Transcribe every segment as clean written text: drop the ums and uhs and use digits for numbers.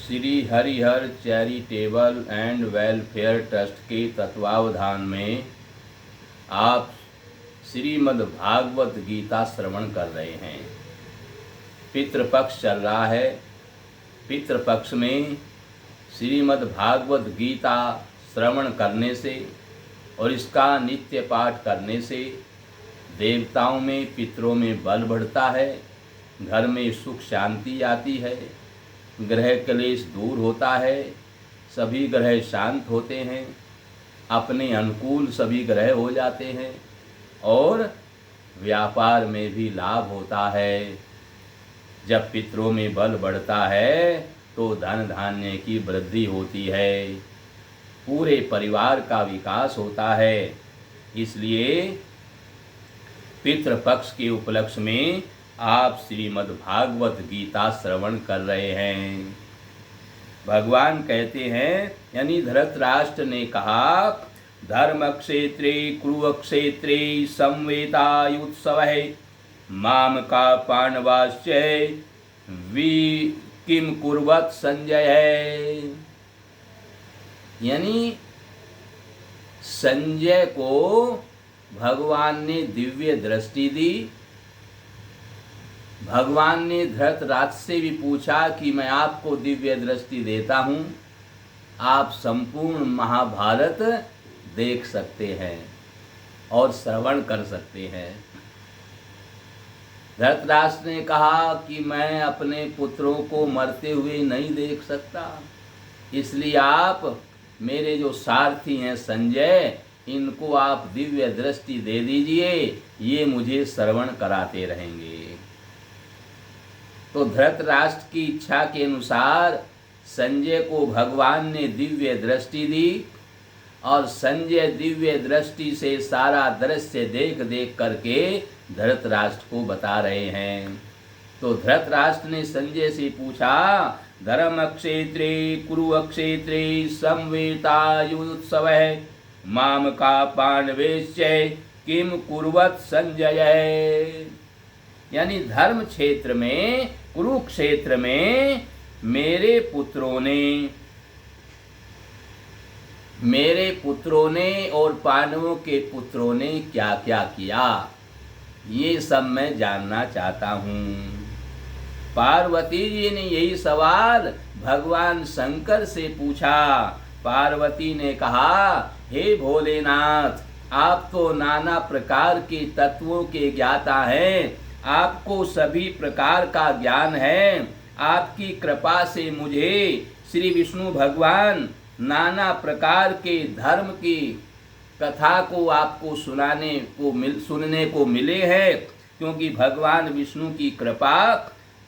Shri Harihar charitable and welfare trust के तत्वावधान में आप श्रीमद् भागवत गीता श्रवण कर रहे हैं। पितृपक्ष चल रहा है। पितृपक्ष में श्रीमद् भागवत गीता श्रवण करने से और इसका नित्य पाठ करने से देवताओं में, पितरों में बल बढ़ता है, घर में सुख शांति आती है, ग्रह क्लेश दूर होता है, सभी ग्रह शांत होते हैं, अपने अनुकूल सभी ग्रह हो जाते हैं और व्यापार में भी लाभ होता है। जब पितरों में बल बढ़ता है तो धन धान्य की वृद्धि होती है, पूरे परिवार का विकास होता है। इसलिए पितृपक्ष के उपलक्ष्य में आप श्रीमद् भागवत गीता श्रवण कर रहे हैं। भगवान कहते हैं, यानी धृतराष्ट्र ने कहा, धर्म क्षेत्रे कुरुक्षेत्रे संवेतायुत्सव माम का पांडवाश्च वि किम कुर्वत संजय। यानी संजय को भगवान ने दिव्य दृष्टि दी। भगवान ने धृतराष्ट्र से भी पूछा कि मैं आपको दिव्य दृष्टि देता हूँ, आप संपूर्ण महाभारत देख सकते हैं और श्रवण कर सकते हैं। धृतराष्ट्र ने कहा कि मैं अपने पुत्रों को मरते हुए नहीं देख सकता, इसलिए आप मेरे जो सारथी हैं संजय, इनको आप दिव्य दृष्टि दे दीजिए, ये मुझे श्रवण कराते रहेंगे। तो धृतराष्ट्र की इच्छा के अनुसार संजय को भगवान ने दिव्य दृष्टि दी और संजय दिव्य दृष्टि से सारा दृश्य देख देख करके धृतराष्ट्र को बता रहे हैं। तो धृतराष्ट्र ने संजय से पूछा, धर्म क्षेत्रे कुरुक्षेत्रे संवेतायुत्सव माम का पांडवेश्च किम कुर्वत संजय। यानी धर्म क्षेत्र में, कुरुक्षेत्र में मेरे पुत्रों ने और पांडवों के पुत्रों ने क्या क्या किया, ये सब मैं जानना चाहता हूँ। पार्वती जी ने यही सवाल भगवान शंकर से पूछा। पार्वती ने कहा, हे भोलेनाथ, आप तो नाना प्रकार के तत्वों के ज्ञाता हैं, आपको सभी प्रकार का ज्ञान है। आपकी कृपा से मुझे श्री विष्णु भगवान नाना प्रकार के धर्म की कथा को आपको सुनने को मिले हैं, क्योंकि भगवान विष्णु की कृपा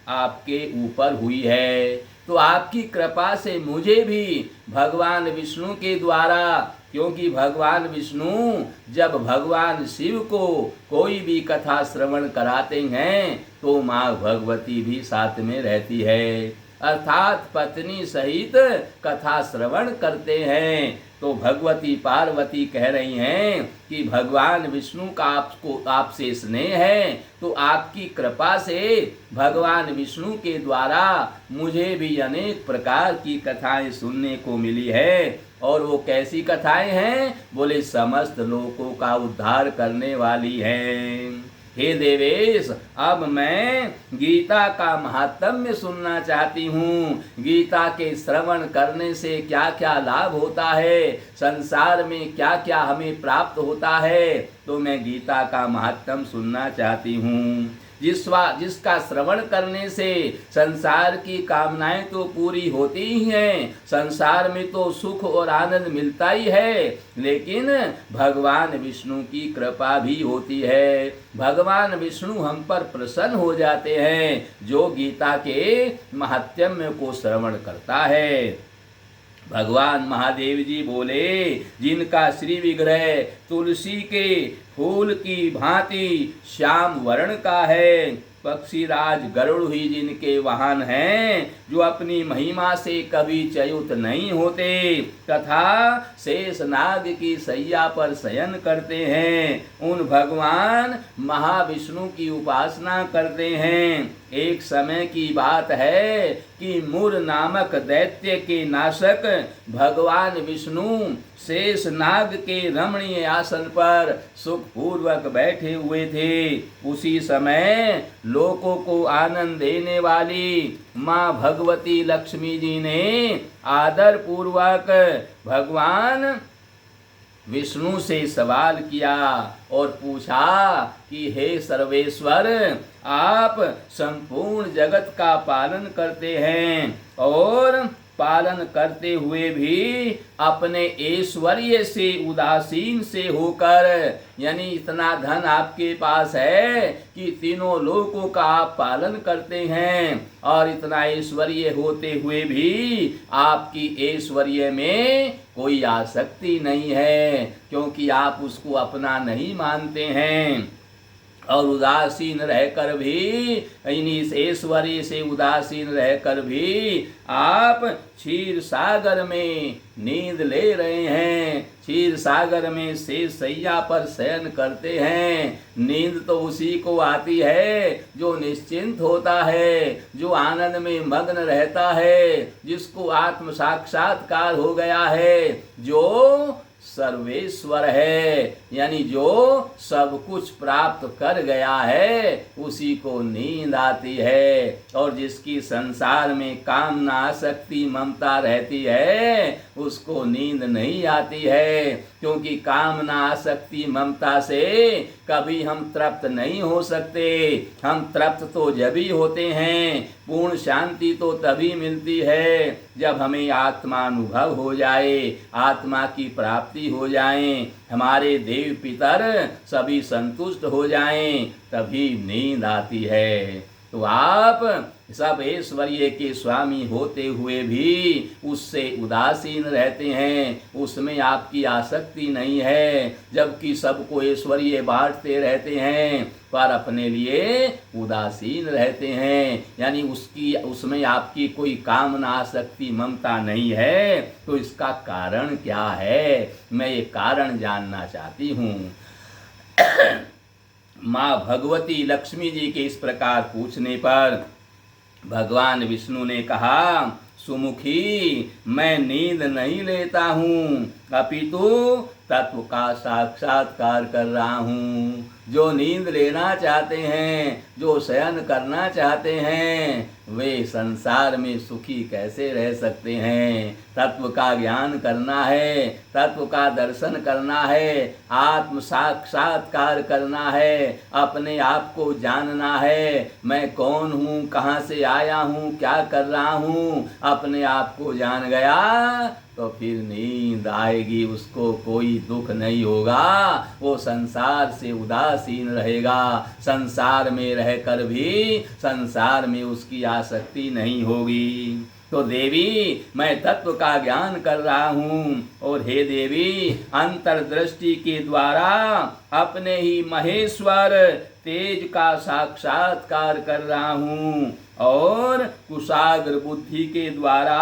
आपके ऊपर हुई है। तो आपकी कृपा से मुझे भी भगवान विष्णु के द्वारा, क्योंकि भगवान विष्णु जब भगवान शिव को कोई भी कथा श्रवण कराते हैं तो माँ भगवती भी साथ में रहती है, अर्थात पत्नी सहित कथा श्रवण करते हैं। तो भगवती पार्वती कह रही हैं कि भगवान विष्णु का आपसे स्नेह है, तो आपकी कृपा से भगवान विष्णु के द्वारा मुझे भी अनेक प्रकार की कथाएं सुनने को मिली है। और वो कैसी कथाएं हैं? बोले समस्त लोगों का उद्धार करने वाली हैं। हे देवेश, अब मैं गीता का महात्म्य सुनना चाहती हूँ। गीता के श्रवण करने से क्या क्या लाभ होता है, संसार में क्या क्या हमें प्राप्त होता है, तो मैं गीता का महात्म्य सुनना चाहती हूँ। जिसका श्रवण करने से संसार की कामनाएं तो पूरी होती ही हैं, संसार में तो सुख और आनंद मिलता ही है, लेकिन भगवान विष्णु की कृपा भी होती है। भगवान विष्णु हम पर प्रसन्न हो जाते हैं जो गीता के महात्म्य को श्रवण करता है। भगवान महादेव जी बोले, जिनका श्री विग्रह तुलसी के फूल की भांति श्याम वर्ण का है, पक्षीराज गरुड़ ही जिनके वाहन हैं, जो अपनी महिमा से कभी च्युत नहीं होते तथा शेष नाग की सैया पर शयन करते हैं, उन भगवान महाविष्णु की उपासना करते हैं। एक समय की बात है कि मूर नामक दैत्य के नाशक भगवान विष्णु शेष नाग के रमणीय आसन पर सुखपूर्वक बैठे हुए थे। उसी समय लोगों को आनंद देने वाली माँ भगवती लक्ष्मी जी ने आदर पूर्वक भगवान विष्णु से सवाल किया और पूछा कि हे सर्वेश्वर, आप संपूर्ण जगत का पालन करते हैं और पालन करते हुए भी अपने ऐश्वर्य से उदासीन से होकर, यानी इतना धन आपके पास है कि तीनों लोकों का आप पालन करते हैं और इतना ऐश्वर्य होते हुए भी आपकी ऐश्वर्य में कोई आसक्ति नहीं है, क्योंकि आप उसको अपना नहीं मानते हैं। और उदासीन रहकर भी, इस ऐश्वर्य से उदासीन रहकर भी आप क्षीर सागर में नींद ले रहे हैं, क्षीर सागर में शेष सैया पर शयन करते हैं। नींद तो उसी को आती है जो निश्चिंत होता है, जो आनंद में मग्न रहता है, जिसको आत्म साक्षात्कार हो गया है, जो सर्वेश्वर है, यानी जो सब कुछ प्राप्त कर गया है, उसी को नींद आती है। और जिसकी संसार में कामना आसक्ति ममता रहती है, उसको नींद नहीं आती है, क्योंकि कामना आसक्ति ममता से कभी हम तृप्त नहीं हो सकते। हम तृप्त तो जब ही होते हैं, पूर्ण शांति तो तभी मिलती है जब हमें आत्मानुभव हो जाए, आत्मा की प्राप्ति हो जाए, हमारे देव पितर सभी संतुष्ट हो जाएं, तभी नींद आती है। तो आप सब ऐश्वर्य के स्वामी होते हुए भी उससे उदासीन रहते हैं, उसमें आपकी आसक्ति नहीं है, जबकि सबको ऐश्वर्य बांटते रहते हैं पर अपने लिए उदासीन रहते हैं, यानी उसमें आपकी कोई कामना आसक्ति ममता नहीं है। तो इसका कारण क्या है, मैं ये कारण जानना चाहती हूँ। माँ भगवती लक्ष्मी जी के इस प्रकार पूछने पर भगवान विष्णु ने कहा, सुमुखी, मैं नींद नहीं लेता हूँ, अपितु तत्व का साक्षात्कार कर रहा हूँ। जो नींद लेना चाहते हैं, जो शयन करना चाहते हैं, वे संसार में सुखी कैसे रह सकते हैं। तत्व का ज्ञान करना है, तत्व का दर्शन करना है, आत्म साक्षात्कार करना है, अपने आप को जानना है, मैं कौन हूँ, कहाँ से आया हूँ, क्या कर रहा हूँ। अपने आप को जान गया तो फिर नींद आएगी, उसको कोई दुख नहीं होगा, वो संसार से उदासीन रहेगा, संसार में रहकर भी संसार में उसकी आसक्ति नहीं होगी। तो देवी, मैं तत्व का ज्ञान कर रहा हूँ और हे देवी, अंतर्दृष्टि के द्वारा अपने ही महेश्वर तेज का साक्षात्कार कर रहा हूँ और कुशाग्र बुद्धि के द्वारा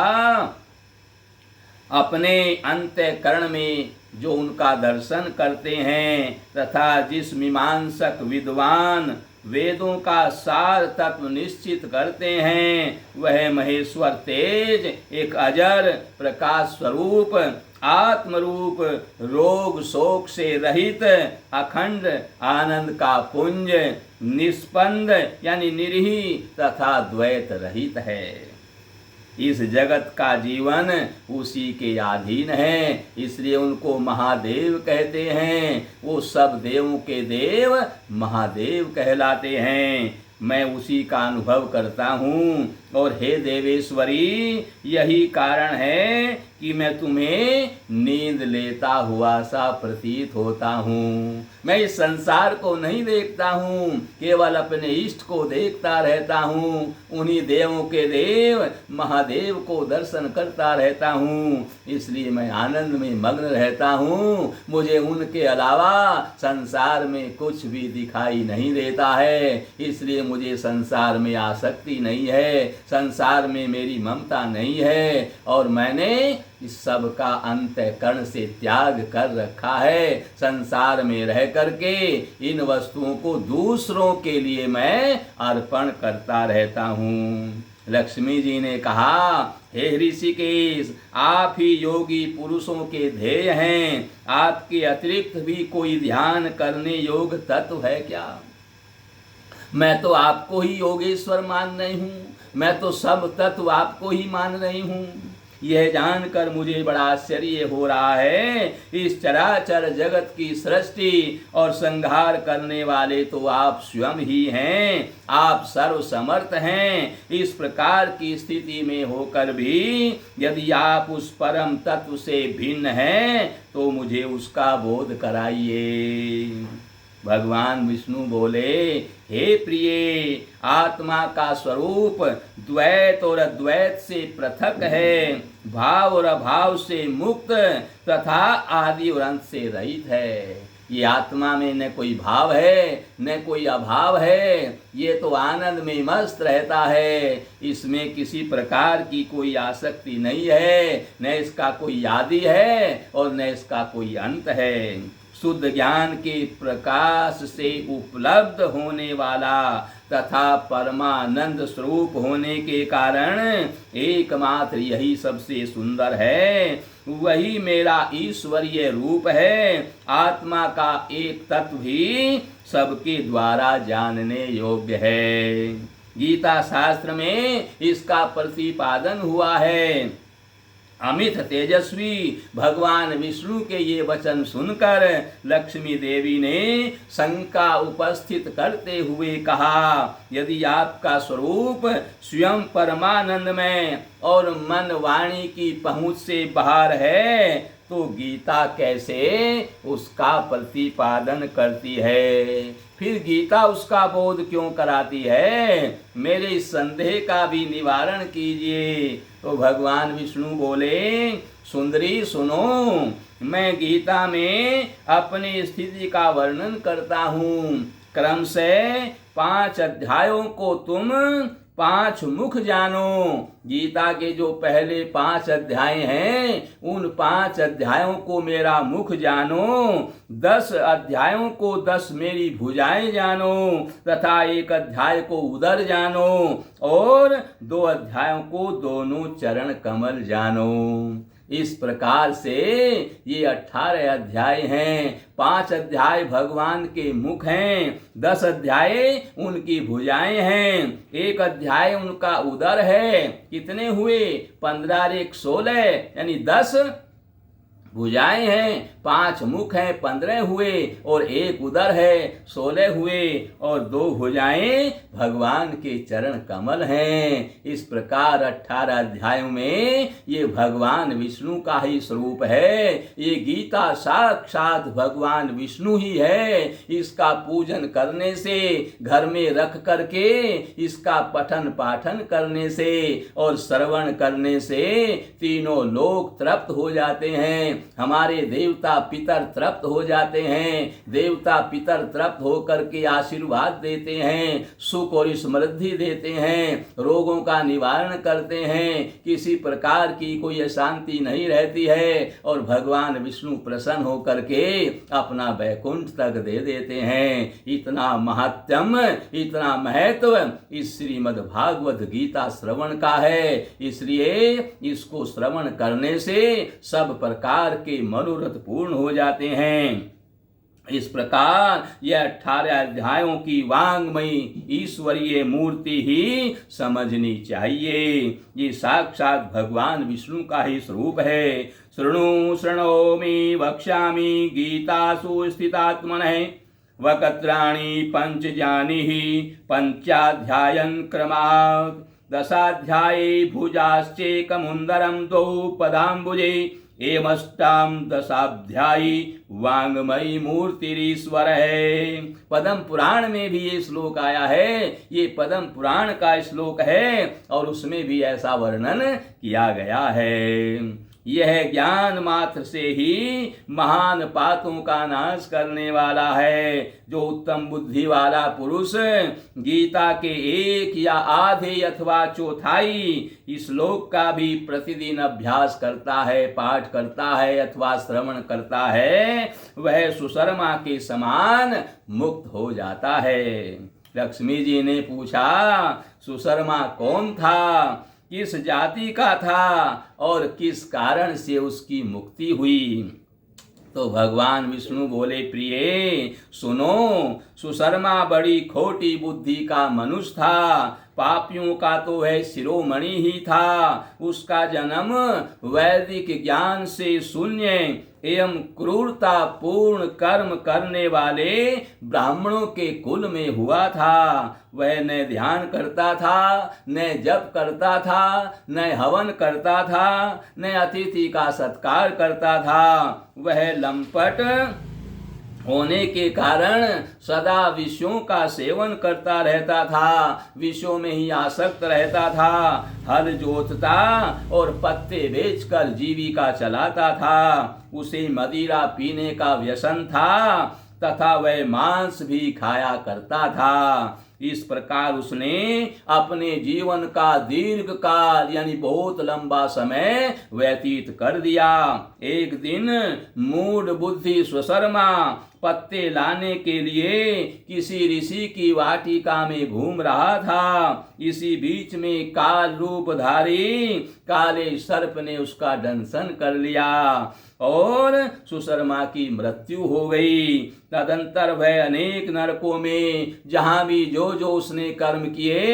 अपने अंतःकरण में जो उनका दर्शन करते हैं तथा जिस मीमांसक विद्वान वेदों का सार तत्व निश्चित करते हैं, वह महेश्वर तेज एक अजर प्रकाश स्वरूप आत्मरूप रोग शोक से रहित अखंड आनंद का पुंज निष्पंद यानी निरीह तथा द्वैत रहित है। इस जगत का जीवन उसी के अधीन है, इसलिए उनको महादेव कहते हैं। वो सब देवों के देव महादेव कहलाते हैं। मैं उसी का अनुभव करता हूँ और हे देवेश्वरी, यही कारण है कि मैं तुम्हें नींद लेता हुआ सा प्रतीत होता हूँ। मैं इस संसार को नहीं देखता हूँ, केवल अपने इष्ट को देखता रहता हूँ। उन्हीं देवों के देव महादेव को दर्शन करता रहता हूँ, इसलिए मैं आनंद में मग्न रहता हूँ। मुझे उनके अलावा संसार में कुछ भी दिखाई नहीं देता है, इसलिए मुझे संसार में आसक्ति नहीं है, संसार में मेरी ममता नहीं है और मैंने इस सब का अंतःकरण से त्याग कर रखा है। संसार में रह करके इन वस्तुओं को दूसरों के लिए मैं अर्पण करता रहता हूँ। लक्ष्मी जी ने कहा, हे ऋषिकेश, आप ही योगी पुरुषों के ध्येय हैं। आपके अतिरिक्त भी कोई ध्यान करने योग्य तत्व है क्या? मैं तो आपको ही योगेश्वर मान रही हूँ, मैं तो सब तत्व आपको ही मान रही हूँ। यह जानकर मुझे बड़ा आश्चर्य हो रहा है। इस चराचर जगत की सृष्टि और संहार करने वाले तो आप स्वयं ही हैं। आप सर्व समर्थ हैं। इस प्रकार की स्थिति में होकर भी यदि आप उस परम तत्व से भिन्न हैं तो मुझे उसका बोध कराइए। भगवान विष्णु बोले, हे प्रिय, आत्मा का स्वरूप द्वैत और अद्वैत से पृथक है, भाव और अभाव से मुक्त तथा आदि और अंत से रहित है। ये आत्मा में न कोई भाव है न कोई अभाव है, ये तो आनंद में मस्त रहता है। इसमें किसी प्रकार की कोई आसक्ति नहीं है, न इसका कोई आदि है और न इसका कोई अंत है। शुद्ध ज्ञान के प्रकाश से उपलब्ध होने वाला तथा परमानंद स्वरूप होने के कारण एकमात्र यही सबसे सुंदर है। वही मेरा ईश्वरीय रूप है। आत्मा का एक तत्व ही सबके द्वारा जानने योग्य है। गीता शास्त्र में इसका प्रतिपादन हुआ है। अमित तेजस्वी भगवान विष्णु के ये वचन सुनकर लक्ष्मी देवी ने शंका उपस्थित करते हुए कहा, यदि आपका स्वरूप स्वयं परमानंदमय और मन वाणी की पहुंच से बाहर है तो गीता कैसे उसका प्रतिपादन करती है? फिर गीता उसका बोध क्यों कराती है? मेरे इस संदेह का भी निवारण कीजिए। तो भगवान विष्णु बोले, सुंदरी सुनो, मैं गीता में अपनी स्थिति का वर्णन करता हूँ। क्रम से 5 अध्यायों को तुम 5 मुख जानो। गीता के जो पहले 5 अध्याय हैं उन 5 अध्यायों को मेरा मुख जानो, 10 अध्यायों को 10 मेरी भुजाएं जानो तथा 1 अध्याय को उदर जानो और 2 अध्यायों को दोनों चरण कमल जानो। इस प्रकार से ये 18 अध्याय हैं। 5 अध्याय भगवान के मुख हैं, 10 अध्याय उनकी भुजाएं हैं, 1 अध्याय उनका उदर है। कितने हुए? 15 और 1 16, यानी 10 भुजाएं हैं, 5 मुख हैं, 15 हुए और 1 उदर है, 16 हुए और 2 भुजाएं भगवान के चरण कमल हैं। इस प्रकार 18 अध्यायों में ये भगवान विष्णु का ही स्वरूप है। ये गीता साक्षात भगवान विष्णु ही है। इसका पूजन करने से, घर में रख करके इसका पठन पाठन करने से और श्रवण करने से तीनों लोक तृप्त हो जाते हैं। हमारे देवता पितर तृप्त हो जाते हैं। देवता पितर तृप्त होकर के आशीर्वाद देते हैं, सुख और समृद्धि देते हैं, रोगों का निवारण करते हैं, किसी प्रकार की कोई अशांति नहीं रहती है और भगवान विष्णु प्रसन्न होकर के अपना वैकुंठ तक दे देते हैं। इतना महात्म, इतना महत्व इस श्रीमद् भागवत गीता श्रवण का है। इसलिए इसको श्रवण करने से सब प्रकार के मनोरथ पूर्ण हो जाते हैं। इस प्रकार यह 18 अध्यायों की वांग्मयी ईश्वरीय मूर्ति ही समझनी चाहिए। ये साक्षात भगवान विष्णु का ही स्वरूप है। शृणु शृणोमि वक्ष्यामि गीतासु स्थितात्मनः वक्त्राणि पंच जानीहि पंचाध्यायन् क्रमात् 10 अध्याये भुजाश्चैकमुन्दरं 2 पदाम्बुजे एवमष्टाम 10 अध्यायी वांगमयी मूर्तिरीश्वर है। पद्म पुराण में भी ये श्लोक आया है। ये पद्म पुराण का श्लोक है और उसमें भी ऐसा वर्णन किया गया है। यह ज्ञान मात्र से ही महान पापों का नाश करने वाला है। जो उत्तम बुद्धि वाला पुरुष गीता के एक या आधे अथवा चौथाई श्लोक का भी प्रतिदिन अभ्यास करता है, पाठ करता है अथवा श्रवण करता है, वह सुशर्मा के समान मुक्त हो जाता है। लक्ष्मी जी ने पूछा, सुशर्मा कौन था, किस जाति का था और किस कारण से उसकी मुक्ति हुई? तो भगवान विष्णु बोले, प्रिय सुनो, सुशर्मा बड़ी खोटी बुद्धि का मनुष्य था, पापियों का तो वह शिरोमणि ही था। उसका जन्म वैदिक ज्ञान से शून्य एवं क्रूरता पूर्ण कर्म करने वाले ब्राह्मणों के कुल में हुआ था। वह न ध्यान करता था, न जप करता था, न हवन करता था, न अतिथि का सत्कार करता था। वह लंपट होने के कारण सदा विषयों का सेवन करता रहता था, विषयों में ही आसक्त रहता था, हल जोतता और पत्ते बेचकर जीविका चलाता था। उसे मदिरा पीने का व्यसन था तथा वह मांस भी खाया करता था। इस प्रकार उसने अपने जीवन का दीर्घ काल यानी बहुत लंबा समय व्यतीत कर दिया। एक दिन मूढ़ बुद्धि सुशर्मा पत्ते लाने के लिए किसी ऋषि की वाटिका में घूम रहा था। इसी बीच में काल रूपधारी काले सर्प ने उसका दंशन कर लिया और सुशर्मा की मृत्यु हो गई। तदंतर वह अनेक नरकों में जहां भी जो उसने कर्म किए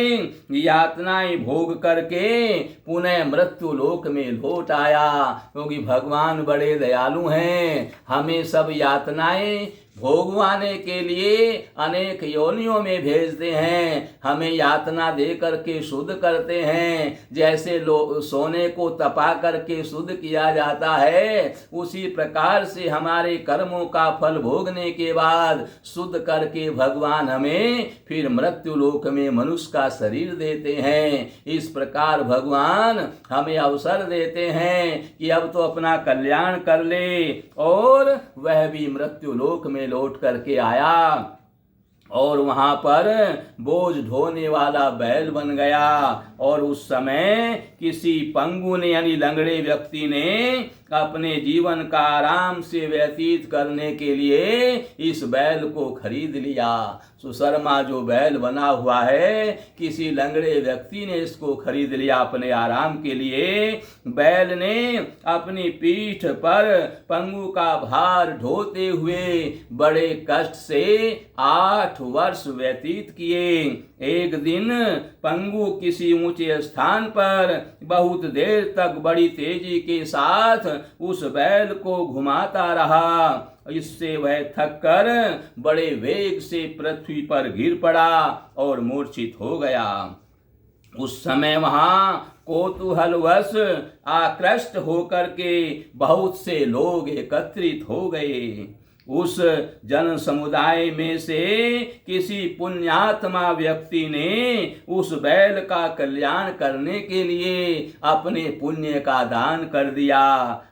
यातनाएं भोग करके पुनः मृत्यु लोक में लौट आया। क्योंकि भगवान बड़े दयालु हैं, हमें सब यातनाएं भोगवाने के लिए अनेक योनियों में भेजते हैं, हमें यातना दे करके शुद्ध करते हैं। जैसे सोने को तपा करके शुद्ध किया जाता है, उसी प्रकार से हमारे कर्मों का फल भोगने के बाद शुद्ध करके भगवान हमें फिर मृत्यु लोक में मनुष्य का शरीर देते हैं। इस प्रकार भगवान हमें अवसर देते हैं कि अब तो अपना कल्याण कर ले, और वह भी मृत्यु लोक में लौट करके आया और वहां पर बोझ ढोने वाला बैल बन गया। और उस समय किसी पंगु ने यानी लंगड़े व्यक्ति ने अपने जीवन का आराम से व्यतीत करने के लिए इस बैल को खरीद लिया। सुशर्मा जो बैल बना हुआ है, किसी लंगड़े व्यक्ति ने इसको खरीद लिया अपने आराम के लिए। बैल ने अपनी पीठ पर पंगु का भार ढोते हुए बड़े कष्ट से 8 वर्ष व्यतीत किए। एक दिन पंगु किसी ऊंचे स्थान पर बहुत देर तक बड़ी तेजी के साथ उस बैल को घुमाता रहा। इससे वह थक कर बड़े वेग से पृथ्वी पर गिर पड़ा और मूर्छित हो गया। उस समय वहां कौतूहलवश आकृष्ट होकर के बहुत से लोग एकत्रित हो गए। उस जन समुदाय में से किसी पुण्यात्मा व्यक्ति ने उस बैल का कल्याण करने के लिए अपने पुण्य का दान कर दिया।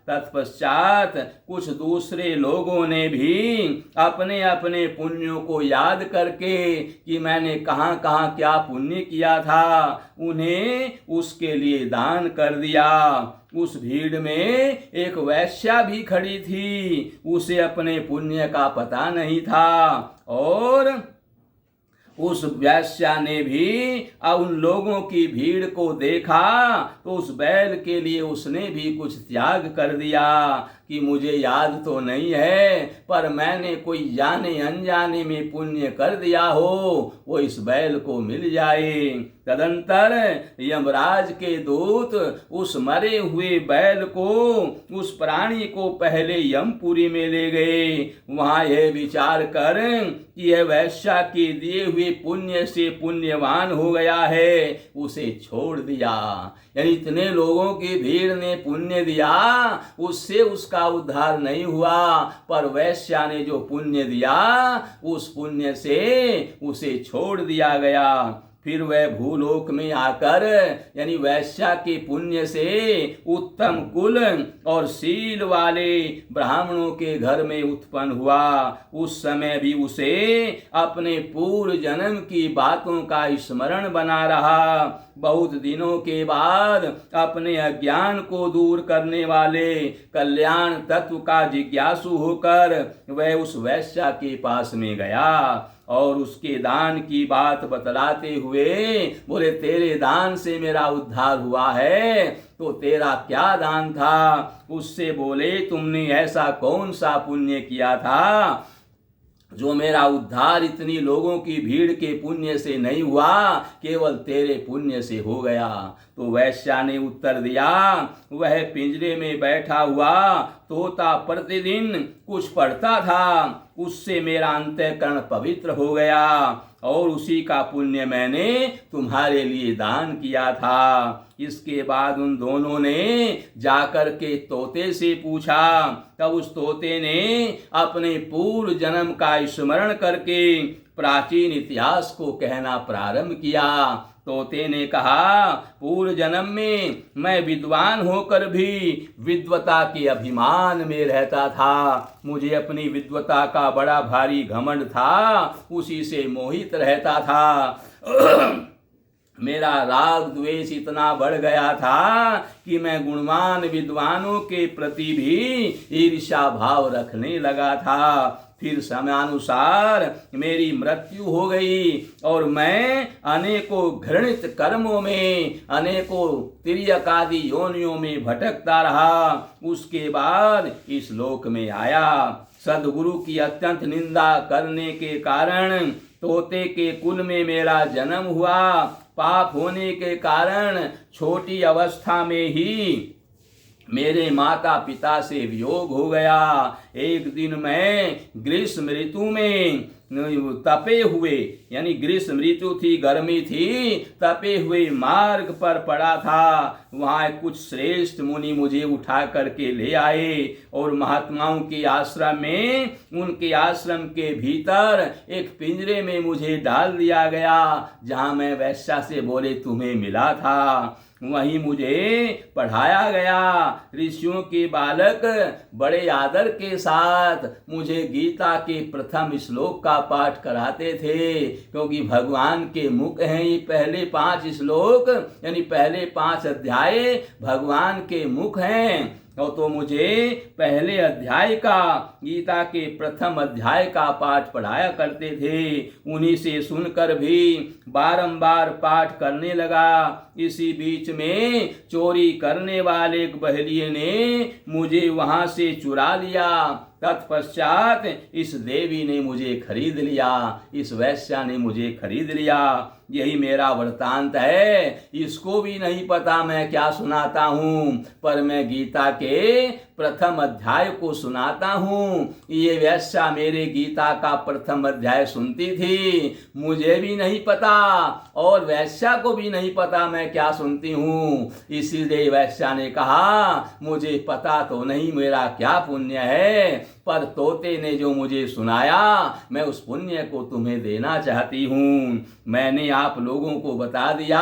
तत्पश्चात कुछ दूसरे लोगों ने भी अपने अपने पुण्यों को याद करके कि मैंने कहाँ कहाँ क्या पुण्य किया था, उन्हें उसके लिए दान कर दिया। उस भीड़ में एक वैश्या भी खड़ी थी, उसे अपने पुण्य का पता नहीं था, और उस वैश्या ने भी उन लोगों की भीड़ को देखा तो उस बैल के लिए उसने भी कुछ त्याग कर दिया कि मुझे याद तो नहीं है, पर मैंने कोई जाने अनजाने में पुण्य कर दिया हो, वो इस बैल को मिल जाए। तदंतर यमराज के दूत उस मरे हुए बैल को, उस प्राणी को पहले यमपुरी में ले गए। वहां यह विचार कर कि यह वैश्या के दिए हुए पुण्य से पुण्यवान हो गया है, उसे छोड़ दिया। यानी इतने लोगों की भीड़ ने पुण्य दिया, उससे उसका उद्धार नहीं हुआ, पर वैश्या ने जो पुण्य दिया उस पुण्य से उसे छोड़ दिया गया। फिर वह भूलोक में आकर यानी वैश्या के पुण्य से उत्तम कुल और शील वाले ब्राह्मणों के घर में उत्पन्न हुआ। उस समय भी उसे अपने पूर्व जन्म की बातों का स्मरण बना रहा। बहुत दिनों के बाद अपने अज्ञान को दूर करने वाले कल्याण तत्व का जिज्ञासु होकर वह उस वैश्या के पास में गया और उसके दान की बात बतलाते हुए बोले, तेरे दान से मेरा उद्धार हुआ है, तो तेरा क्या दान था? उससे बोले, तुमने ऐसा कौन सा पुण्य किया था जो मेरा उद्धार इतनी लोगों की भीड़ के पुण्य से नहीं हुआ, केवल तेरे पुण्य से हो गया। तो वैश्या ने उत्तर दिया, वह पिंजरे में बैठा हुआ तोता प्रतिदिन कुछ पढ़ता था, उससे मेरा अंतःकरण पवित्र हो गया और उसी का पुण्य मैंने तुम्हारे लिए दान किया था। इसके बाद उन दोनों ने जाकर के तोते से पूछा। तब उस तोते ने अपने पूर्व जन्म का स्मरण करके प्राचीन इतिहास को कहना प्रारंभ किया। तोते ने कहा, पूर्व जन्म में मैं विद्वान होकर भी विद्वता के अभिमान में रहता था। मुझे अपनी विद्वता का बड़ा भारी घमंड था, उसी से मोहित रहता था। मेरा राग द्वेष इतना बढ़ गया था कि मैं गुणवान विद्वानों के प्रति भी ईर्ष्या भाव रखने लगा था। फिर समयानुसार मेरी मृत्यु हो गई और मैं अनेकों घृणित कर्मों में, अनेकों तिर्यक आदि योनियों में भटकता रहा। उसके बाद इस लोक में आया। सद्गुरु की अत्यंत निंदा करने के कारण तोते के कुल में मेरा जन्म हुआ। पाप होने के कारण छोटी अवस्था में ही मेरे माता पिता से वियोग हो गया। एक दिन मैं ग्रीष्म ऋतु में तपे हुए, यानी ग्रीष्म ऋतु थी, गर्मी थी, तपे हुए मार्ग पर पड़ा था। वहाँ कुछ श्रेष्ठ मुनि मुझे उठा करके ले आए और महात्माओं के आश्रम में, उनके आश्रम के भीतर एक पिंजरे में मुझे डाल दिया गया, जहाँ मैं वैश्या से बोले तुम्हें मिला था। वहीं मुझे पढ़ाया गया। ऋषियों के बालक बड़े आदर के साथ मुझे गीता के प्रथम श्लोक का पाठ कराते थे, क्योंकि भगवान के मुख हैं ये पहले 5 श्लोक, यानी पहले 5 अध्याय भगवान के मुख हैं। और तो मुझे पहले अध्याय का, गीता के प्रथम अध्याय का पाठ पढ़ाया करते थे। उन्हीं से सुनकर भी बारंबार पाठ करने लगा। इसी बीच में चोरी करने वाले एक बहलिये ने मुझे वहां से चुरा लिया। तत्पश्चात इस देवी ने मुझे खरीद लिया, इस वैश्या ने मुझे खरीद लिया। यही मेरा वृत्तांत है। इसको भी नहीं पता मैं क्या सुनाता हूँ, पर मैं गीता के प्रथम अध्याय को सुनाता हूँ। ये वैश्या मेरे गीता का प्रथम अध्याय सुनती थी, मुझे भी नहीं पता और वैश्या को भी नहीं पता मैं क्या सुनती हूँ। इसीलिए वैश्या ने कहा, मुझे पता तो नहीं मेरा क्या पुण्य है, पर तोते ने जो मुझे सुनाया मैं उस पुण्य को तुम्हें देना चाहती हूँ। मैंने आप लोगों को बता दिया।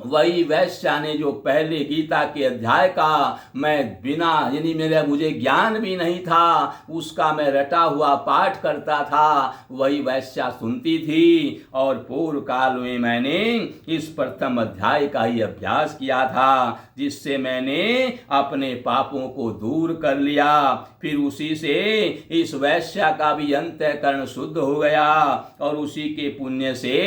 वही वैश्या ने जो पहले गीता के अध्याय का मैं बिना, यानी मेरा मुझे ज्ञान भी नहीं था, उसका मैं रटा हुआ पाठ करता था, वही वैश्या सुनती थी। और पूर्व काल में मैंने इस प्रथम अध्याय का ही अभ्यास किया था, जिससे मैंने अपने पापों को दूर कर लिया। फिर उसी से इस वैश्या का भी अंतःकरण शुद्ध हो गया और उसी के पुण्य से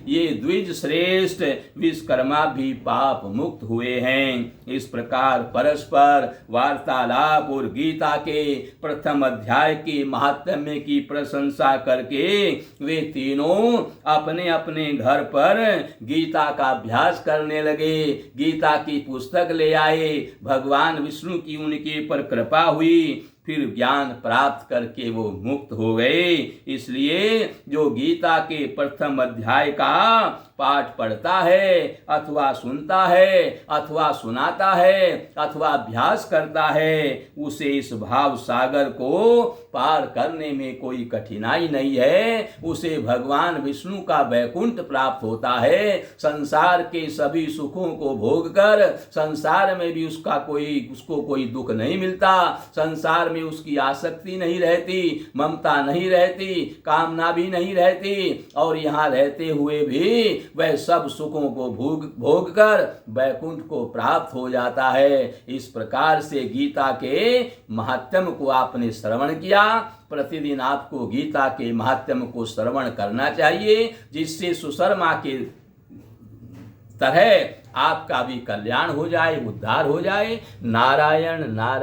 ये द्विज श्रेष्ठ विश्वकर्मा भी पाप मुक्त हुए हैं। इस प्रकार परस्पर वार्तालाप और गीता के प्रथम अध्याय के महात्म्य की प्रशंसा करके वे तीनों अपने अपने घर पर गीता का अभ्यास करने लगे। गीता की पुस्तक ले आए, भगवान विष्णु की उनके पर कृपा हुई, फिर ज्ञान प्राप्त करके वो मुक्त हो गए। इसलिए जो गीता के प्रथम अध्याय का पाठ पढ़ता है अथवा सुनता है अथवा सुनाता है अथवा अभ्यास करता है, उसे इस भाव सागर को पार करने में कोई कठिनाई नहीं है। उसे भगवान विष्णु का वैकुंठ प्राप्त होता है। संसार के सभी सुखों को भोग कर संसार में भी उसको कोई दुख नहीं मिलता। संसार में उसकी आसक्ति नहीं रहती, ममता नहीं रहती, कामना भी नहीं रहती, और यहाँ रहते हुए भी वह सब सुखों को भोग कर वैकुंठ को प्राप्त हो जाता है। इस प्रकार से गीता के महात्म्य को आपने श्रवण किया। प्रतिदिन आपको गीता के महात्म्य को श्रवण करना चाहिए, जिससे सुशर्मा के तरह आपका भी कल्याण हो जाए, उद्धार हो जाए। नारायण नारायण।